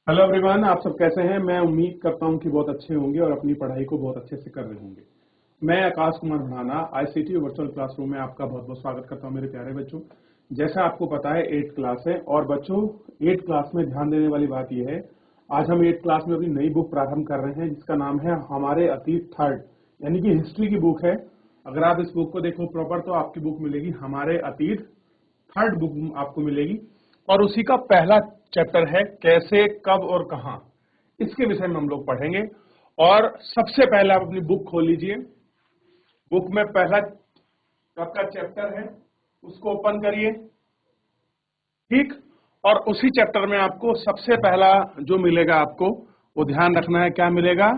Hello everyone, आप सब कैसे हैं। मैं उम्मीद करता हूं कि बहुत अच्छे होंगे और अपनी पढ़ाई को बहुत अच्छे से कर रहे होंगे। मैं Akash Kumar Bhadana ICT virtual classroom में आपका बहुत बहुत स्वागत करता हूं मेरे प्यारे बच्चों। जैसा आपको पता है 8th क्लास है और बच्चों 8th क्लास में ध्यान देने वाली बात यह है, आज हम 8th क्लास में अपनी नई बुक प्रारंभ कर रहे हैं जिसका नाम है हमारे अतीत थर्ड, यानी कि हिस्ट्री की बुक है। अगर आप इस बुक को देखो प्रॉपर तो आपकी बुक मिलेगी हमारे अतीत थर्ड बुक आपको मिलेगी और उसी का पहला चैप्टर है कैसे कब और कहां। इसके विषय में हम लोग पढ़ेंगे। और सबसे पहले आप अपनी बुक खोल लीजिए। बुक में पहला आपका चैप्टर है, उसको ओपन करिए। ठीक, और उसी चैप्टर में आपको सबसे पहला जो मिलेगा आपको वो ध्यान रखना है, क्या मिलेगा,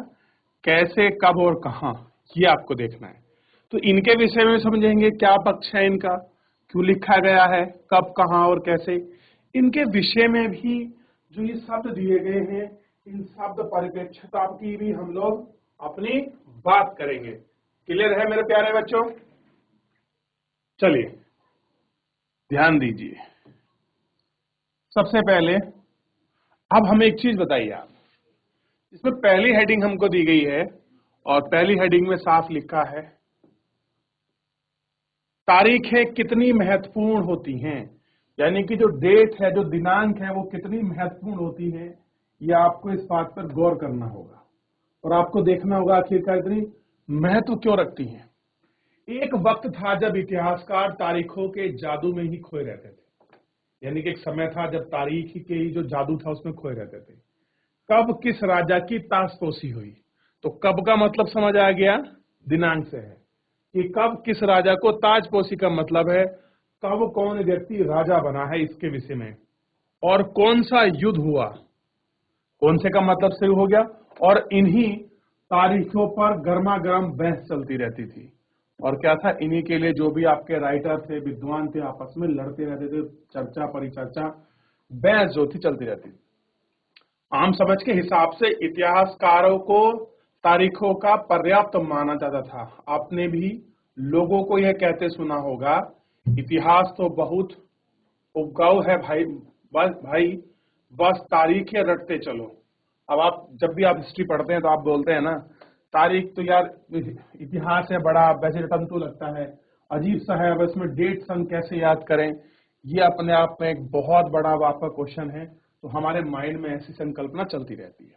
कैसे कब और कहां, ये आपको देखना है। तो इनके विषय में समझेंगे क्या पक्ष है इनका, क्यों लिखा गया है, कब कहां और कैसे। इनके विषय में भी जो ये शब्द दिए गए हैं, इन शब्द परिप्रेक्ष्यता की भी हम लोग अपनी बात करेंगे। क्लियर है मेरे प्यारे बच्चों? चलिए ध्यान दीजिए। सबसे पहले अब हमें एक चीज बताइए आप, इसमें पहली हेडिंग हमको दी गई है और पहली हेडिंग में साफ लिखा है तारीखें कितनी महत्वपूर्ण होती हैं, यानी कि जो डेट है, जो दिनांक है, वो कितनी महत्वपूर्ण होती है, ये आपको इस बात पर गौर करना होगा और आपको देखना होगा आखिरकार इतनी महत्व क्यों रखती हैं। एक वक्त था जब इतिहासकार तारीखों के जादू में ही खोए रहते थे, यानी कि एक समय था जब तारीख के ही जो जादू था उसमें खोए रहते थे। कब किस राजा की ताजपोशी हुई, तो कब का मतलब समझ आ गया, दिनांक से है कि कब किस राजा को ताजपोशी का मतलब है कब कौन व्यक्ति राजा बना है इसके विषय में। और कौन सा युद्ध हुआ, कौन से का मतलब शुरू हो गया। और इन्हीं तारीखों पर गर्मा गर्म बहस चलती रहती थी। और क्या था, इन्हीं के लिए जो भी आपके राइटर थे, विद्वान थे, आपस में लड़ते रहते थे, चर्चा परिचर्चा बहस जो थी चलती रहती थी। आम समझ के हिसाब से इतिहासकारों को तारीखों का पर्याप्त माना जाता था। आपने भी लोगों को यह कहते सुना होगा, इतिहास तो बहुत उपजाऊ है भाई, बस तारीखें रटते चलो। अब आप जब भी आप हिस्ट्री पढ़ते हैं तो आप बोलते हैं ना, तारीख तो यार इतिहास है बड़ा वैसे तंतु लगता है, अजीब सा है, अब इसमें डेट सन कैसे याद करें। ये अपने आप में एक बहुत बड़ा आपका क्वेश्चन है। तो हमारे माइंड में ऐसी संकल्पना चलती रहती है।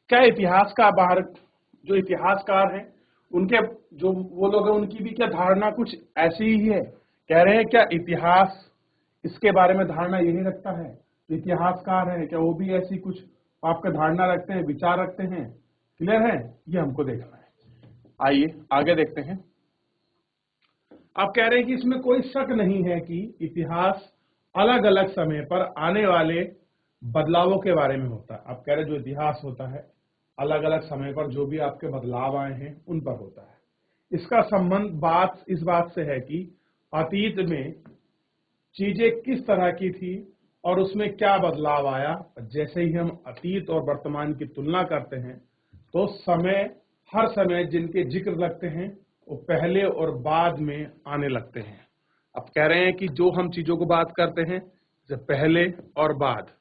क्या इतिहास का बाहर जो इतिहासकार हैं उनके जो वो लोग हैं उनकी भी क्या धारणा कुछ ऐसी ही है, कह रहे हैं क्या इतिहास इसके बारे में धारणा यही रखता है, जो इतिहासकार है क्या वो भी ऐसी कुछ आपका धारणा रखते हैं, विचार रखते हैं। क्लियर है, ये हमको देखना है। आइए आगे देखते हैं। आप कह रहे हैं कि इसमें कोई शक नहीं है कि इतिहास अलग अलग समय पर आने वाले बदलावों के बारे में होता है। आप कह रहे हैं जो इतिहास होता है अलग अलग समय पर जो भी आपके बदलाव आए हैं उन पर होता है। इसका संबंध इस बात से है कि अतीत में चीजें किस तरह की थी और उसमें क्या बदलाव आया। जैसे ही हम अतीत और वर्तमान की तुलना करते हैं तो हर समय जिनके जिक्र लगते हैं वो पहले और बाद में आने लगते हैं। अब कह रहे हैं कि जो हम चीजों को बात करते हैं जैसे पहले और बाद,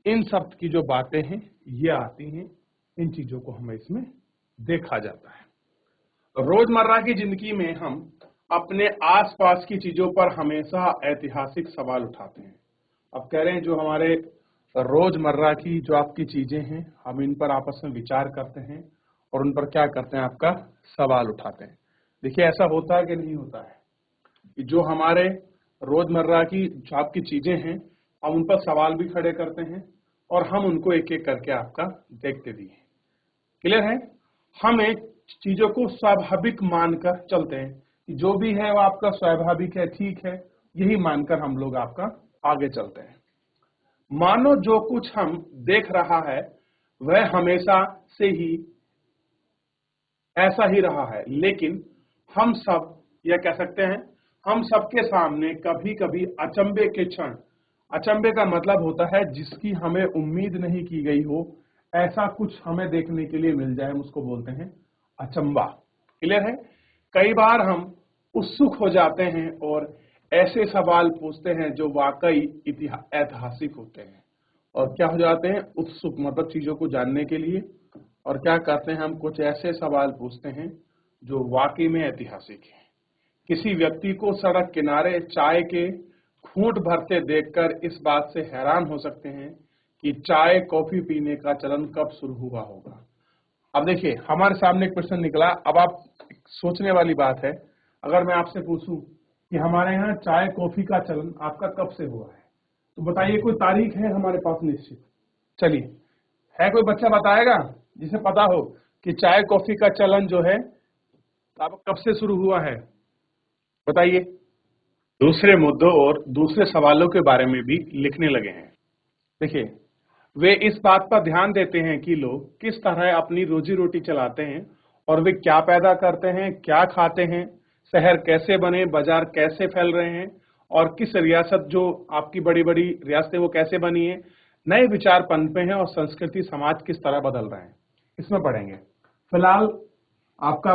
इन सब की जो बातें हैं ये आती हैं, इन चीजों को हमें इसमें देखा जाता है। रोजमर्रा की जिंदगी में हम अपने आसपास की चीजों पर हमेशा ऐतिहासिक सवाल उठाते हैं। अब कह रहे हैं जो हमारे रोजमर्रा की जो आपकी चीजें हैं हम इन पर आपस में विचार करते हैं और उन पर क्या करते हैं, आपका सवाल उठाते हैं। देखिए ऐसा होता है कि नहीं होता है कि जो हमारे रोजमर्रा की जो आपकी चीजें हैं हम उन पर सवाल भी खड़े करते हैं और हम उनको एक एक करके आपका देखते भी हैं। क्लियर है, हम एक चीजों को स्वाभाविक मानकर चलते हैं कि जो भी है वो आपका स्वाभाविक है, ठीक है, यही मानकर हम लोग आपका आगे चलते हैं। मानो जो कुछ हम देख रहा है वह हमेशा से ही ऐसा ही रहा है, लेकिन हम सब यह कह सकते हैं हम सबके सामने कभी कभी अचंभे के क्षण, अचंभे का मतलब होता है जिसकी हमें उम्मीद नहीं की गई हो, ऐसा कुछ हमें देखने के लिए मिल जाए, हम उसको बोलते हैं अचंबा। क्लियर है, कई बार हम उत्सुक हो जाते हैं और ऐसे सवाल पूछते हैं जो वाकई ऐतिहासिक होते हैं और क्या हो जाते हैं, उत्सुक, मतलब चीजों को जानने के लिए। और क्या करते हैं, हम कुछ ऐसे सवाल पूछते हैं जो वाकई में ऐतिहासिक है। किसी व्यक्ति को सड़क किनारे चाय के घूंट भरते देखकर इस बात से हैरान हो सकते हैं कि चाय कॉफी पीने का चलन कब शुरू हुआ होगा। अब देखिए, हमारे सामने एक प्रश्न निकला। अब आप, सोचने वाली बात है, अगर मैं आपसे पूछूं कि हमारे यहाँ चाय कॉफी का चलन आपका कब से हुआ है, तो बताइए, कोई तारीख है हमारे पास निश्चित? चलिए, है कोई बच्चा बताएगा जिसे पता हो कि चाय कॉफी का चलन जो है अब कब से शुरू हुआ है? बताइए। दूसरे मुद्दों और दूसरे सवालों के बारे में भी लिखने लगे हैं। देखिए, वे इस बात पर ध्यान देते हैं कि लोग किस तरह अपनी रोजी रोटी चलाते हैं और वे क्या पैदा करते हैं, क्या खाते हैं, शहर कैसे बने, बाजार कैसे फैल रहे हैं और किस रियासत, जो आपकी बड़ी बड़ी रियासतें, वो कैसे बनी है, नए विचार पनपे हैं और संस्कृति समाज किस तरह बदल रहे हैं, इसमें पढ़ेंगे। फिलहाल आपका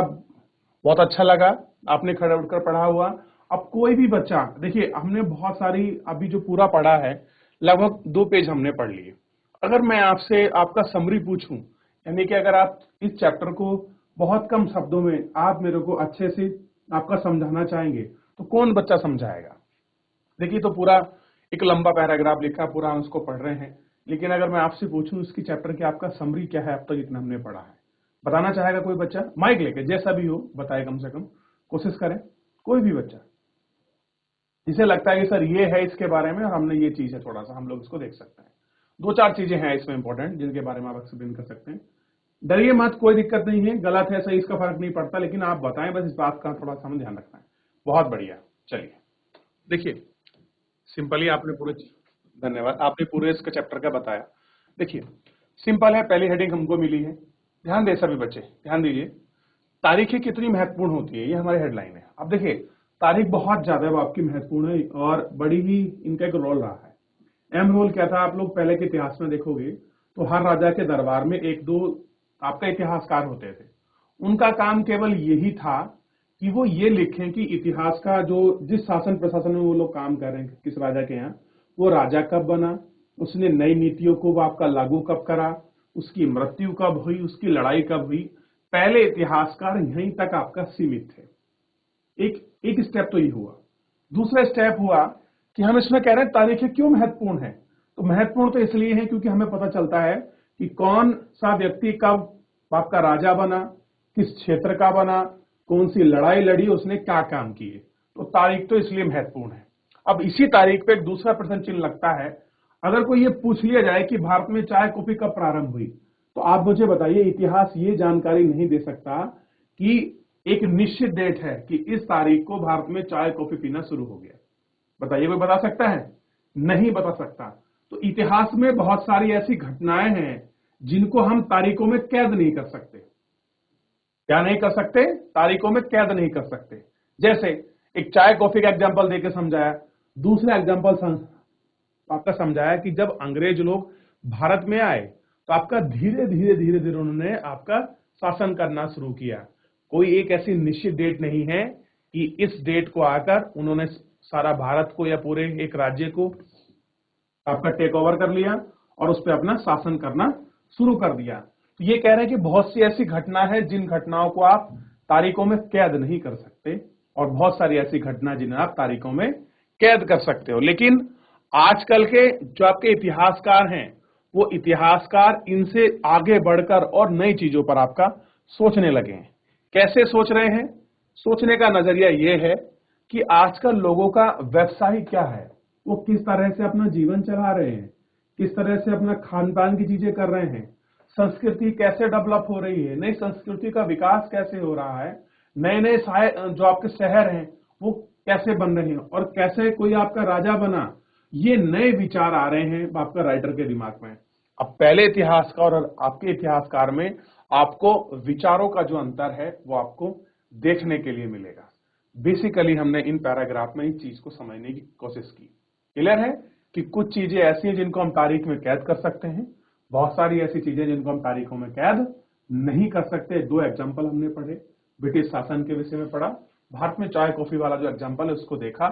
बहुत अच्छा लगा, आपने खड़े उठकर पढ़ा हुआ। अब कोई भी बच्चा, देखिए हमने बहुत सारी, अभी जो पूरा पढ़ा है लगभग 2 पेज हमने पढ़ लिए। अगर मैं आपसे आपका समरी पूछूं, यानी कि अगर आप इस चैप्टर को बहुत कम शब्दों में आप मेरे को अच्छे से आपका समझाना चाहेंगे, तो कौन बच्चा समझाएगा? देखिए, तो पूरा एक लंबा पैराग्राफ लिखा, पूरा हम उसको पढ़ रहे हैं, लेकिन अगर मैं आपसे पूछूं इसकी चैप्टर की आपका समरी क्या है अब तक जितना हमने पढ़ा है, बताना चाहेगा कोई बच्चा? माइक लेके, जैसा भी हो बताए, कम से कम कोशिश करें। कोई भी बच्चा जिसे लगता है कि सर ये है इसके बारे में और हमने ये चीज है, थोड़ा सा हम लोग इसको देख सकते हैं। 2-4 चीजें हैं इसमें इंपॉर्टेंट जिनके बारे में आप एक्सप्लेन कर सकते हैं। डरिए मत, कोई दिक्कत नहीं है, गलत है सही इसका फर्क नहीं पड़ता, लेकिन आप बताएं बस, इस बात का थोड़ा सा हमें ध्यान रखना है। बहुत बढ़िया। चलिए, देखिए, सिंपली आपने पूरे, धन्यवाद, आपने पूरे इसके चैप्टर का बताया। देखिए, सिंपल है, पहली हेडिंग हमको मिली है। ध्यान दे सभी बच्चे, ध्यान दीजिए। तारीखें कितनी महत्वपूर्ण होती है, ये हमारी हेडलाइन है। अब देखिए, तारीख बहुत ज्यादा आपकी महत्वपूर्ण है और बड़ी ही इनका एक रोल रहा है। अहम रोल क्या था, आप लोग पहले के इतिहास में देखोगे तो हर राजा के दरबार में 1-2 आपका इतिहासकार होते थे। उनका काम केवल यही था कि वो ये लिखें कि इतिहास का जो, जिस शासन प्रशासन में वो लोग काम कर रहे हैं किस राजा के यहाँ, वो राजा कब बना, उसने नई नीतियों को आपका लागू कब करा, उसकी मृत्यु कब हुई, उसकी लड़ाई कब हुई। पहले इतिहासकार यहीं तक आपका सीमित थे। एक स्टेप तो ये हुआ। दूसरा स्टेप हुआ कि हम इसमें कह रहे हैं तारीखें क्यों महत्वपूर्ण है। तो महत्वपूर्ण तो इसलिए है क्योंकि हमें पता चलता है कि कौन सा व्यक्ति कब आपका राजा बना, किस क्षेत्र का बना, कौन सी लड़ाई लड़ी, उसने क्या काम किए। तो तारीख तो इसलिए महत्वपूर्ण है। अब इसी तारीख पे एक दूसरा प्रश्न चिन्ह लगता है। अगर कोई ये पूछ लिया जाए कि भारत में चाय कॉफी कब प्रारंभ हुई, तो आप मुझे बताइए, इतिहास ये जानकारी नहीं दे सकता कि एक निश्चित डेट है कि इस तारीख को भारत में चाय कॉफी पीना शुरू हो गया। बताइए, कोई बता सकता है? नहीं बता सकता। तो इतिहास में बहुत सारी ऐसी घटनाएं हैं जिनको हम तारीखों में कैद नहीं कर सकते। क्या नहीं कर सकते? तारीखों में कैद नहीं कर सकते। जैसे एक चाय कॉफी का एग्जांपल देकर समझाया। दूसरा एग्जांपल आपका समझाया कि जब अंग्रेज लोग भारत में आए तो आपका धीरे धीरे धीरे धीरे उन्होंने आपका शासन करना शुरू किया। कोई एक ऐसी निश्चित डेट नहीं है कि इस डेट को आकर उन्होंने सारा भारत को या पूरे एक राज्य को आपका टेक ओवर कर लिया और उस पर अपना शासन करना शुरू कर दिया। तो ये कह रहे हैं कि बहुत सी ऐसी घटना है जिन घटनाओं को आप तारीखों में कैद नहीं कर सकते और बहुत सारी ऐसी घटना जिन्हें आप तारीखों में कैद कर सकते हो। लेकिन आजकल के जो आपके इतिहासकार हैं, वो इतिहासकार इनसे आगे बढ़कर और नई चीजों पर आपका सोचने लगे हैं। कैसे सोच रहे हैं? सोचने का नजरिया ये है कि आजकल लोगों का व्यवसाय क्या है, वो किस तरह से अपना जीवन चला रहे हैं, किस तरह से अपना खान पान की चीजें कर रहे हैं, संस्कृति कैसे डेवलप हो रही है, नई संस्कृति का विकास कैसे हो रहा है, नए नए जो आपके शहर हैं वो कैसे बन रहे हैं और कैसे कोई आपका राजा बना, ये नए विचार आ रहे हैं आपका राइटर के दिमाग में। अब पहले इतिहासकार और आपके इतिहासकार में आपको विचारों का जो अंतर है वो आपको देखने के लिए मिलेगा। बेसिकली हमने इन पैराग्राफ में इस चीज को समझने की कोशिश की। क्लियर है कि कुछ चीजें ऐसी हैं जिनको हम तारीख में कैद कर सकते हैं, बहुत सारी ऐसी चीजें जिनको हम तारीखों में कैद नहीं कर सकते। 2 एग्जाम्पल हमने पढ़े, ब्रिटिश शासन के विषय में पढ़ा, भारत में चाय कॉफी वाला जो एग्जाम्पल है उसको देखा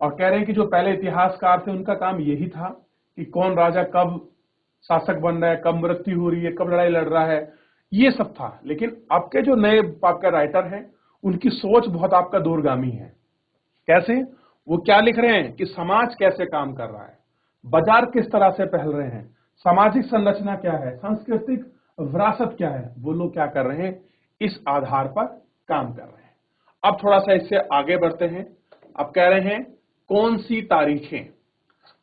और कह रहे हैं कि जो पहले इतिहासकार थे उनका काम यही था कि कौन राजा कब शासक बन रहा है, कब मृत्यु हो रही है, कब लड़ाई लड़ रहा है, ये सब था। लेकिन आपके जो नए आपका राइटर हैं उनकी सोच बहुत आपका दूरगामी है। कैसे? वो क्या लिख रहे हैं कि समाज कैसे काम कर रहा है, बाजार किस तरह से फैल रहे हैं, सामाजिक संरचना क्या है, सांस्कृतिक विरासत क्या है, वो लोग क्या कर रहे हैं, इस आधार पर काम कर रहे हैं। अब थोड़ा सा इससे आगे बढ़ते हैं। अब कह रहे हैं कौन सी तारीखें,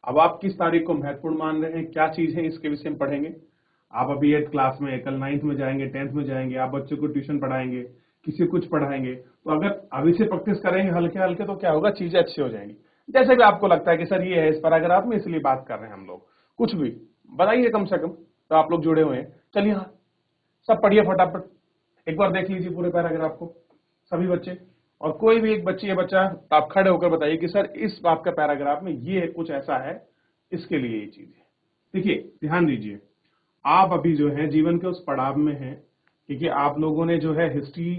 अब आप किस तारीख को महत्वपूर्ण मान रहे हैं, क्या चीज है, इसके विषय में पढ़ेंगे। आप अभी 8th क्लास में, कल 9th में जाएंगे, 10th में जाएंगे, आप बच्चों को ट्यूशन पढ़ाएंगे, किसी कुछ पढ़ाएंगे, तो अगर अभी से प्रैक्टिस करेंगे हल्के हल्के तो क्या होगा, चीजें अच्छी हो जाएंगी। जैसे भी आपको लगता है कि सर ये है इस पैराग्राफ में, इसलिए बात कर रहे हैं हम लोग, कुछ भी बताइए कम से कम, तो आप लोग जुड़े हुए हैं। चलिए हाँ, सब पढ़िए फटाफट, एक बार देख लीजिए पूरे पैराग्राफ को सभी बच्चे, और कोई भी एक बच्ची या बच्चा आप खड़े होकर बताइए कि सर इस आपका पैराग्राफ में ये कुछ ऐसा है, इसके लिए ये चीज है। देखिए ध्यान दीजिए, आप अभी जो है जीवन के उस पड़ाव में हैं, क्योंकि आप लोगों ने जो है हिस्ट्री,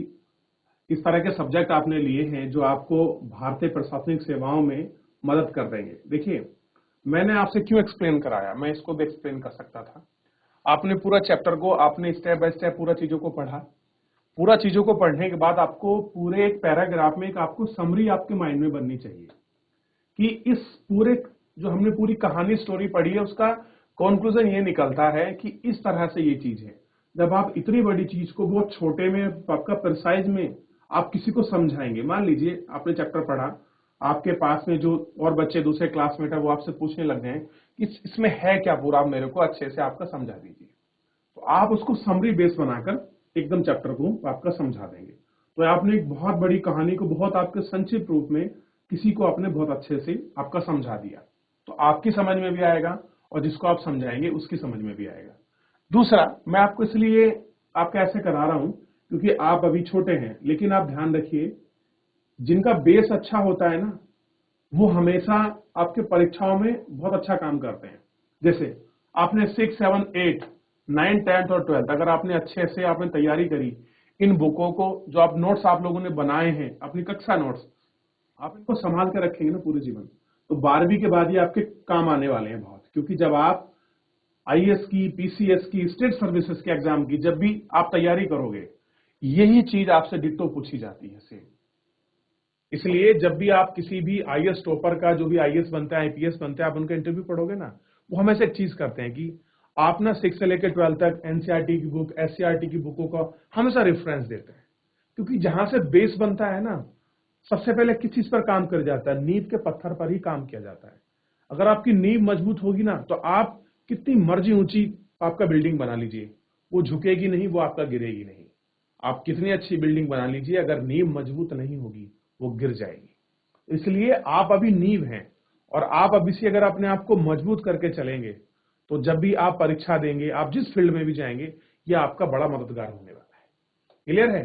इस तरह के सब्जेक्ट आपने लिए हैं जो आपको भारतीय प्रशासनिक सेवाओं में मदद कर देंगे। देखिए मैंने आपसे क्यों एक्सप्लेन कराया, मैं इसको भी एक्सप्लेन कर सकता था। आपने पूरा चैप्टर को, आपने स्टेप बाय स्टेप पूरा चीजों को पढ़ा, पूरा चीजों को पढ़ने के बाद आपको पूरे एक पैराग्राफ में एक आपको समरी आपके माइंड में बननी चाहिए कि इस पूरे जो हमने पूरी कहानी स्टोरी पढ़ी है उसका कंक्लूजन ये निकलता है कि इस तरह से ये चीज है। जब आप इतनी बड़ी चीज को बहुत छोटे में आपका प्रिसाइज में आप किसी को समझाएंगे, मान लीजिए आपने चैप्टर पढ़ा, आपके पास में जो और बच्चे दूसरे क्लासमेट है वो आपसे पूछने लग गए कि इसमें है क्या पूरा, आप मेरे को अच्छे से आपका समझा दीजिए, तो आप उसको समरी बेस बनाकर एकदम चैप्टर को आपका समझा देंगे। तो आपने एक बहुत बड़ी कहानी को बहुत आपके संक्षिप्त रूप में किसी को आपने बहुत अच्छे से आपका समझा दिया, तो आपकी समझ में भी आएगा और जिसको आप समझाएंगे उसकी समझ में भी आएगा। दूसरा, मैं आपको इसलिए आपका ऐसे करा रहा हूं क्योंकि आप अभी छोटे हैं, लेकिन आप ध्यान रखिए जिनका बेस अच्छा होता है ना, वो हमेशा आपके परीक्षाओं में बहुत अच्छा काम करते हैं। जैसे आपने 6, 7, 8, 9, 10 और 12 अगर आपने अच्छे से आपने तैयारी करी, इन बुकों को जो आप नोट्स आप लोगों ने बनाए हैं, अपनी कक्षा नोट्स, आप इनको संभाल कर रखेंगे ना पूरे जीवन, तो 12वीं के बाद ये आपके काम आने वाले हैं बहुत। क्योंकि जब आप आईएएस की, पीसीएस की, स्टेट सर्विसेज के एग्जाम की जब भी आप तैयारी करोगे, यही चीज आपसे डिट्टो पूछी जाती है सेम। इसलिए जब भी आप किसी भी आईएएस टॉपर का, जो भी आईएएस बनता है, आईपीएस बनता है, आप उनका इंटरव्यू पढ़ोगे ना, वो हमेशा एक चीज करते हैं कि आप ना 6 से लेकर 12 तक एनसीईआरटी की बुक, एससीईआरटी की बुकों का हमेशा रेफरेंस देते हैं। क्योंकि जहां से बेस बनता है ना, सबसे पहले किस चीज पर काम कर जाता है, नींव के पत्थर पर ही काम किया जाता है। अगर आपकी नींव मजबूत होगी ना, तो आप कितनी मर्जी ऊंची आपका बिल्डिंग बना लीजिए, वो झुकेगी नहीं, वो आपका गिरेगी नहीं। आप कितनी अच्छी बिल्डिंग बना लीजिए, अगर नींव मजबूत नहीं होगी वो गिर जाएगी। इसलिए आप अभी नींव हैं, और आप अभी से अगर अपने आप को मजबूत करके चलेंगे, तो जब भी आप परीक्षा देंगे, आप जिस फील्ड में भी जाएंगे, यह आपका बड़ा मददगार होने वाला है। क्लियर है?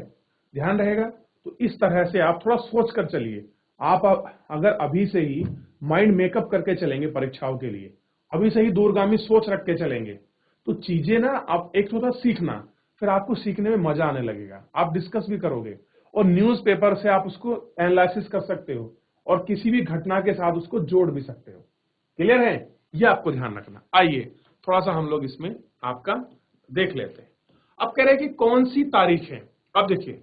ध्यान रहेगा। तो इस तरह से आप थोड़ा सोच कर चलिए। आप अगर अभी से ही माइंड मेकअप करके चलेंगे परीक्षाओं के लिए, अभी से ही दूरगामी सोच रख के चलेंगे, तो चीजें ना आप एक थोड़ा सीखना, फिर आपको सीखने में मजा आने लगेगा। आप डिस्कस भी करोगे और न्यूज़पेपर से आप उसको एनालिसिस कर सकते हो और किसी भी घटना के साथ उसको जोड़ भी सकते हो। क्लियर है? ये आपको ध्यान रखना। आइए थोड़ा सा हम लोग इसमें आपका देख लेते हैं। अब कह रहे हैं कि कौन सी तारीख है। अब देखिए,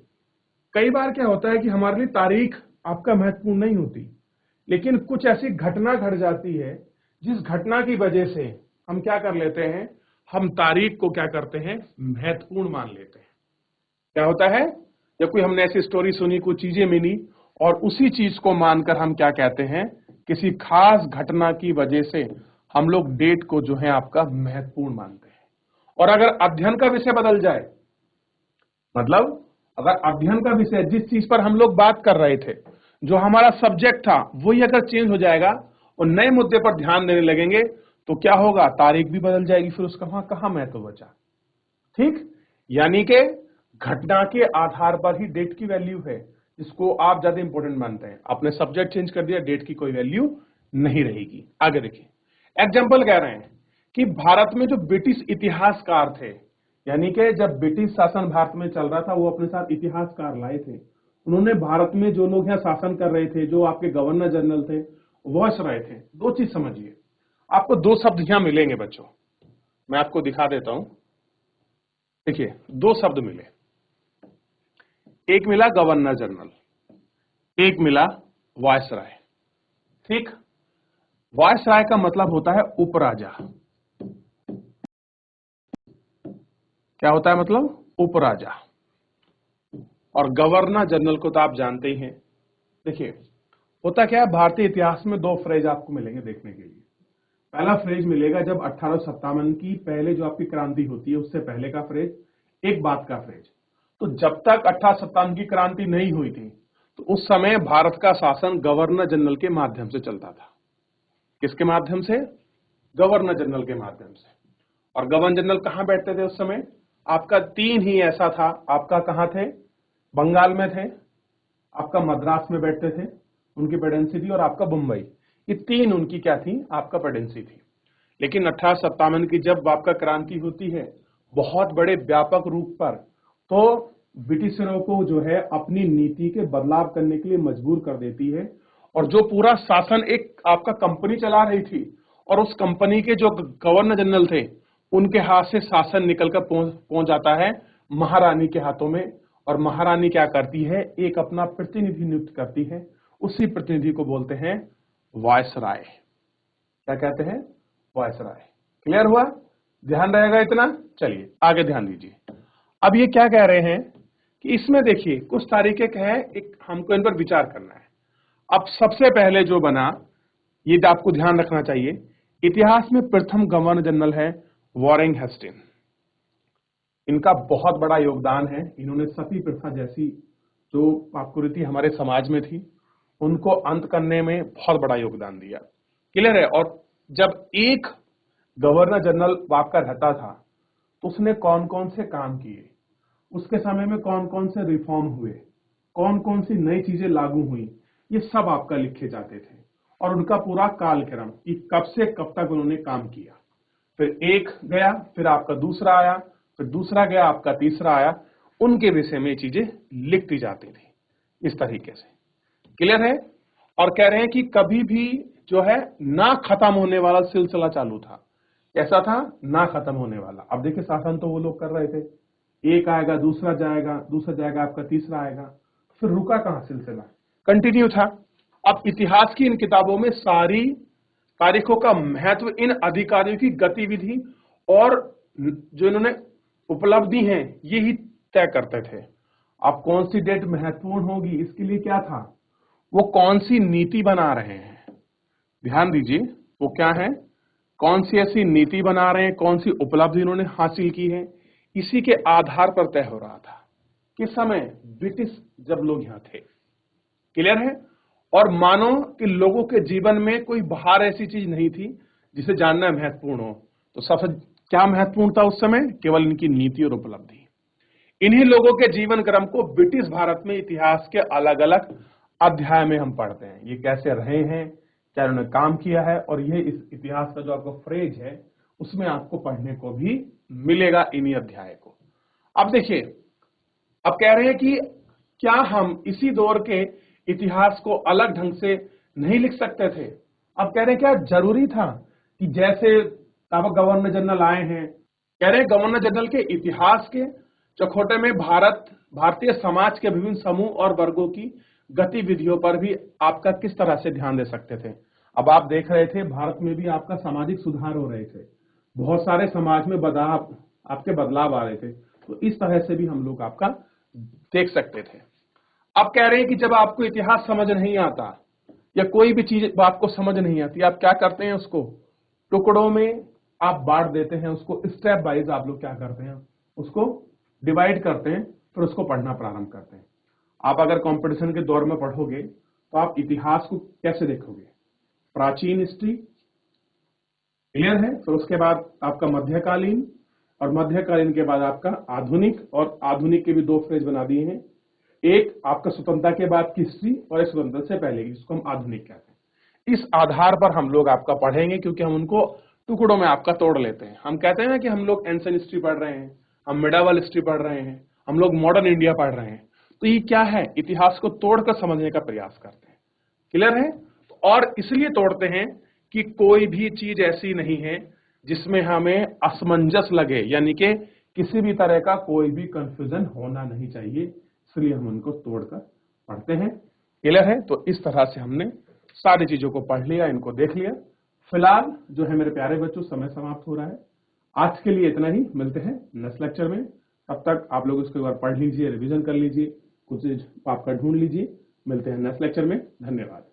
कई बार क्या होता है कि हमारे लिए तारीख आपका महत्वपूर्ण नहीं होती, लेकिन कुछ ऐसी घटना घट जाती है जिस घटना की वजह से हम क्या कर लेते हैं, हम तारीख को क्या करते हैं, महत्वपूर्ण मान लेते हैं। क्या होता है, जब कोई हमने ऐसी स्टोरी सुनी, कुछ चीजें मिली, और उसी चीज को मानकर हम क्या कहते हैं, किसी खास घटना की वजह से हम लोग डेट को जो है आपका महत्वपूर्ण मानते हैं। और अगर अध्ययन का विषय बदल जाए, मतलब अगर अध्ययन का विषय, जिस चीज पर हम लोग बात कर रहे थे, जो हमारा सब्जेक्ट था, वही अगर चेंज हो जाएगा और नए मुद्दे पर ध्यान देने लगेंगे, तो क्या होगा, तारीख भी बदल जाएगी, फिर उसका वहां कहां महत्व बचा। ठीक, यानी कि घटना के आधार पर ही डेट की वैल्यू है, जिसको आप ज्यादा इंपॉर्टेंट मानते हैं। आपने सब्जेक्ट चेंज कर दिया, डेट की कोई वैल्यू नहीं रहेगी। आगे देखिए, एग्जाम्पल कह रहे हैं कि भारत में जो ब्रिटिश इतिहासकार थे, यानी कि जब ब्रिटिश शासन भारत में चल रहा था, वो अपने साथ इतिहासकार लाए थे। उन्होंने भारत में जो लोग यहाँ शासन कर रहे थे, जो आपके गवर्नर जनरल थे, वॉइसरॉय थे। दो चीज समझिए, आपको दो शब्द यहां मिलेंगे बच्चों। मैं आपको दिखा देता हूं। देखिए, दो शब्द मिले, एक मिला गवर्नर जनरल, एक मिला वायसराय। ठीक, वायसराय का मतलब होता है उपराजा। क्या होता है मतलब? उपराजा। और गवर्नर जनरल को तो आप जानते ही हैं। देखिए, होता क्या है, भारतीय इतिहास में दो फ्रेज आपको मिलेंगे देखने के लिए। पहला फ्रेज मिलेगा जब 1857 की पहले जो आपकी क्रांति होती है उससे पहले का फ्रेज, एक बात का फ्रेज। तो जब तक 1857 की क्रांति नहीं हुई थी तो उस समय भारत का शासन गवर्नर जनरल के माध्यम से चलता था। किसके माध्यम से? गवर्नर जनरल के माध्यम से। और गवर्नर जनरल कहां बैठते थे उस समय? आपका तीन ही ऐसा था। आपका कहां थे? बंगाल में थे, आपका मद्रास में बैठते थे, उनकी प्रेसिडेंसी थी, और आपका मुंबई। ये तीन उनकी क्या थी? आपका प्रेसिडेंसी थी। लेकिन 1857 की जब आपका क्रांति होती है बहुत बड़े व्यापक रूप पर, तो ब्रिटिशरों को जो है अपनी नीति के बदलाव करने के लिए मजबूर कर देती है। और जो पूरा शासन एक आपका कंपनी चला रही थी, और उस कंपनी के जो गवर्नर जनरल थे उनके हाथ से शासन निकलकर पहुंच जाता है महारानी के हाथों में। और महारानी क्या करती है? एक अपना प्रतिनिधि नियुक्त करती है। उसी प्रतिनिधि को बोलते हैं वायसराय। क्या कहते हैं? वायसराय। क्लियर हुआ? ध्यान रहेगा इतना? चलिए आगे ध्यान दीजिए। अब ये क्या कह रहे हैं कि इसमें देखिए कुछ तरीके के हैं, एक हमको इन पर विचार करना है। अब सबसे पहले जो बना, ये आपको ध्यान रखना चाहिए, इतिहास में प्रथम गवर्नर जनरल है वॉरेन हेस्टिंग्स। इनका बहुत बड़ा योगदान है। इन्होंने सती प्रथा जैसी जो पापकुरीति हमारे समाज में थी उनको अंत करने में बहुत बड़ा योगदान दिया। क्लियर है? और जब एक गवर्नर जनरल आपका रहता था तो उसने कौन कौन से काम किए, उसके समय में कौन कौन से रिफॉर्म हुए, कौन कौन सी नई चीजें लागू हुई, ये सब आपका लिखे जाते थे। और उनका पूरा कालक्रम कि कब से कब तक उन्होंने काम किया। फिर एक गया, फिर आपका दूसरा आया, फिर दूसरा गया, आपका तीसरा आया। उनके विषय में चीजें लिखती जाती थी इस तरीके से। क्लियर है? और कह रहे हैं कि कभी भी जो है ना खत्म होने वाला सिलसिला चालू था। कैसा था? ना खत्म होने वाला। अब देखिए, शासन तो वो लोग कर रहे थे, एक आएगा, दूसरा जाएगा, दूसरा जाएगा, आपका तीसरा आएगा, फिर रुका कहां सिलसिला? कंटिन्यू था। अब इतिहास की इन किताबों में सारी तारीखों का महत्व इन अधिकारियों की गतिविधि और जो इन्होंने उपलब्धि हैं ये ही तय करते थे। अब कौन सी डेट महत्वपूर्ण होगी इसके लिए क्या था? वो कौन सी नीति बना रहे हैं। ध्यान दीजिए, वो क्या है? कौन सी ऐसी नीति बना रहे हैं, कौन सी उपलब्धि इन्होंने हासिल की है, इसी के आधार पर तय हो रहा था। किस समय? ब्रिटिश जब लोग यहां थे। क्लियर है? और मानो कि लोगों के जीवन में कोई बाहर ऐसी चीज नहीं थी जिसे जानना महत्वपूर्ण हो। तो सबसे क्या महत्वपूर्ण था उस समय? केवल इनकी नीति और उपलब्धि। इन्हीं लोगों के जीवन क्रम को ब्रिटिश भारत में इतिहास के अलग अलग अध्याय में हम पढ़ते हैं। ये कैसे रहे हैं, क्या उन्होंने काम किया है, और ये इस इतिहास का जो आपका फ्रेज है उसमें आपको पढ़ने को भी मिलेगा इन्हीं अध्याय को। अब देखिए, अब कह रहे हैं कि क्या हम इसी दौर के इतिहास को अलग ढंग से नहीं लिख सकते थे? अब कह रहे हैं क्या जरूरी था कि जैसे अब गवर्नर जनरल आए हैं, कह रहे हैं गवर्नर जनरल के इतिहास के चौखोटे में भारतीय समाज के विभिन्न समूह और वर्गों की गतिविधियों पर भी आपका किस तरह से ध्यान दे सकते थे। अब आप देख रहे थे भारत में भी आपका सामाजिक सुधार हो रहे थे, बहुत सारे समाज में बदलाव आ रहे थे। तो इस तरह से भी हम लोग आपका देख सकते थे। अब कह रहे हैं कि जब आपको इतिहास समझ नहीं आता या कोई भी चीज आपको समझ नहीं आती, आप क्या करते हैं? उसको टुकड़ों में आप बांट देते हैं, उसको स्टेप वाइज आप लोग क्या करते हैं? उसको डिवाइड करते हैं, फिर उसको पढ़ना प्रारंभ करते हैं। आप अगर कंपटीशन के दौर में पढ़ोगे तो आप इतिहास को कैसे देखोगे? प्राचीन हिस्ट्री, क्लियर है? फिर उसके बाद आपका मध्यकालीन, और मध्यकालीन के बाद आपका आधुनिक, और आधुनिक के भी दो फेज बना दिए हैं, एक आपका स्वतंत्रता के बाद की हिस्ट्री और एक स्वतंत्रता से पहले की, जिसको हम आधुनिक कहते हैं। इस आधार पर हम लोग आपका पढ़ेंगे, क्योंकि हम उनको टुकड़ों में आपका तोड़ लेते हैं। हम कहते हैं ना कि हम लोग एंशिएंट हिस्ट्री पढ़ रहे हैं, हम मिडावल हिस्ट्री पढ़ रहे हैं, हम लोग मॉडर्न इंडिया पढ़ रहे हैं। तो ये क्या है? इतिहास को तोड़कर समझने का प्रयास करते हैं। क्लियर है? और इसलिए तोड़ते हैं कि कोई भी चीज ऐसी नहीं है जिसमें हमें असमंजस लगे, यानी कि किसी भी तरह का कोई भी कंफ्यूजन होना नहीं चाहिए, इसलिए हम उनको तोड़कर पढ़ते हैं। क्लियर है? तो इस तरह से हमने सारी चीजों को पढ़ लिया, इनको देख लिया। फिलहाल जो है मेरे प्यारे बच्चों, समय समाप्त हो रहा है। आज के लिए इतना ही, मिलते हैं नेक्स्ट लेक्चर में। तब तक आप लोग इसको एक बार पढ़ लीजिए, रिवीजन कर लीजिए, कुछ आपका ढूंढ लीजिए। मिलते हैं नेक्स्ट लेक्चर में। धन्यवाद।